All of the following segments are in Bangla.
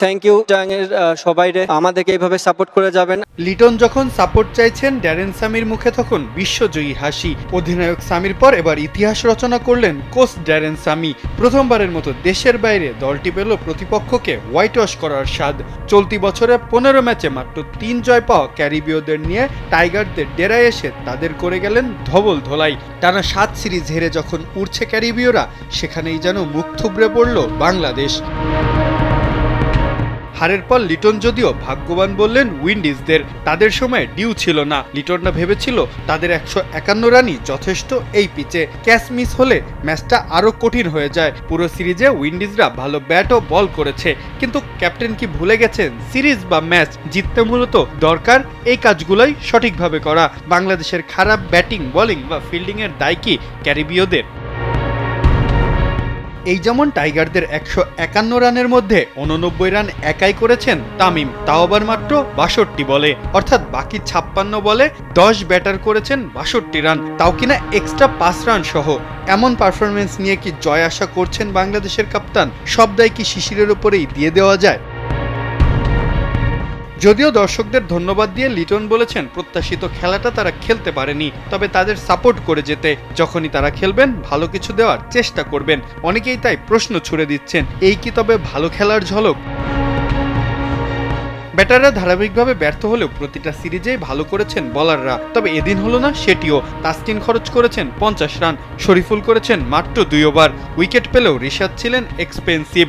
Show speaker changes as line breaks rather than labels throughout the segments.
থ্যাংক ইউ জাহাঙ্গীর সবাইরে আমাদেরকে এইভাবে সাপোর্ট করে যাবেন।
লিটন যখন সাপোর্ট চাইছেন ড্যারেন সামির মুখে তখন বিশ্বজয়ী হাসি। অধিনায়ক সামির পর এবার ইতিহাস রচনা করলেন কোচ ড্যারেন সামি। প্রথমবারের মতো দেশের বাইরে দলটি পেল প্রতিপক্ষকে হোয়াইট ওয়াশ করার স্বাদ। চলতি বছরে 15 ম্যাচে মাত্র 3 জয় পাওয়া ক্যারিবীয়দের নিয়ে টাইগারদের ডেরায় এসে তাদের করে গেলেন ধবল ধোলাই। টানা 7 সিরিজ হেরে যখন উড়ছে ক্যারিবীয়রা, সেখানেই যেন মুখ থুবড়ে পড়ল বাংলাদেশ। হারের পর লিটন যদিও ভাগ্যবান বললেন উইন্ডিজদের, তাদের সময় ডিউ ছিল না। লিটনরা ভেবেছিল তাদের 151 রানই যথেষ্ট এই পিচে, ক্যাচ মিস হলে ম্যাচটা আরও কঠিন হয়ে যায়। পুরো সিরিজে উইন্ডিজরা ভালো ব্যাট ও বল করেছে, কিন্তু ক্যাপ্টেন কি ভুলে গেছেন সিরিজ বা ম্যাচ জিততে মূলত দরকার এই কাজগুলোই সঠিকভাবে করা। বাংলাদেশের খারাপ ব্যাটিং, বোলিং বা ফিল্ডিংয়ের দায় কি ক্যারিবীয়দের? এই যেমন টাইগারদের 151 রানের মধ্যে 89 রান একাই করেছেন তামিম, তাও আবার মাত্র 62 বলে, অর্থাৎ বাকি 56 বলে 10 ব্যাটার করেছেন 62 রান, তাও কিনা এক্সট্রা 5 রান সহ। এমন পারফরমেন্স নিয়ে কি জয় আশা করছেন বাংলাদেশের কাপ্তান? সব দায় কি শিশিরের উপরেই দিয়ে দেওয়া যায়? যদিও দর্শকদের ধন্যবাদ দিয়ে লিটন বলেছেন প্রত্যাশিত খেলাটা তারা খেলতে পারেনি, তবে তাদের সাপোর্ট করে যেতে, যখনই তারা খেলবেন ভালো কিছু দেওয়ার চেষ্টা করবেন। অনেকেই তাই প্রশ্ন ছুড়ে দিচ্ছেন, এই কি তবে ভালো খেলার ঝলক? ব্যাটাররা ধারাবাহিকভাবে ব্যর্থ হলেও প্রতিটা সিরিজেই ভালো করেছেন বোলাররা, তবে এদিন হলো না সেটিও। তাসকিন খরচ করেছেন 50 রান, শরীফুল করেছেন মাত্র 2 ওভার, উইকেট পেলেও রিশাদ ছিলেন এক্সপেন্সিভ।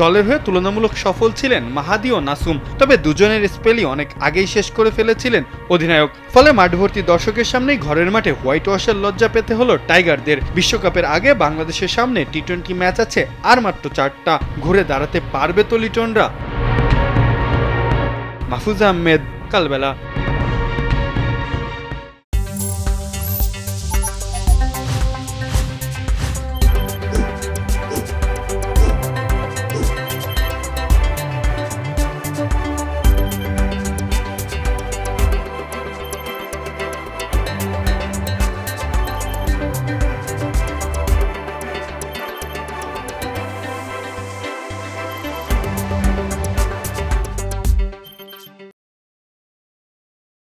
দলের হয়ে তুলনামূলক সফল ছিলেন মাহাদি ও নাসুম, তবে দুজনের স্পেলই অনেক আগেই শেষ করে ফেলেছিলেন অধিনায়ক। ফলে মাঠভর্তি দর্শকের সামনেই ঘরের মাঠে হোয়াইট ওয়াশের লজ্জা পেতে হলো টাইগারদের। বিশ্বকাপের আগে বাংলাদেশের সামনে টি-20 ম্যাচ আছে আর মাত্র 4টা। ঘুরে দাঁড়াতে পারবে তো লিটনরা? মাহফুজ আহমেদ, কালবেলা।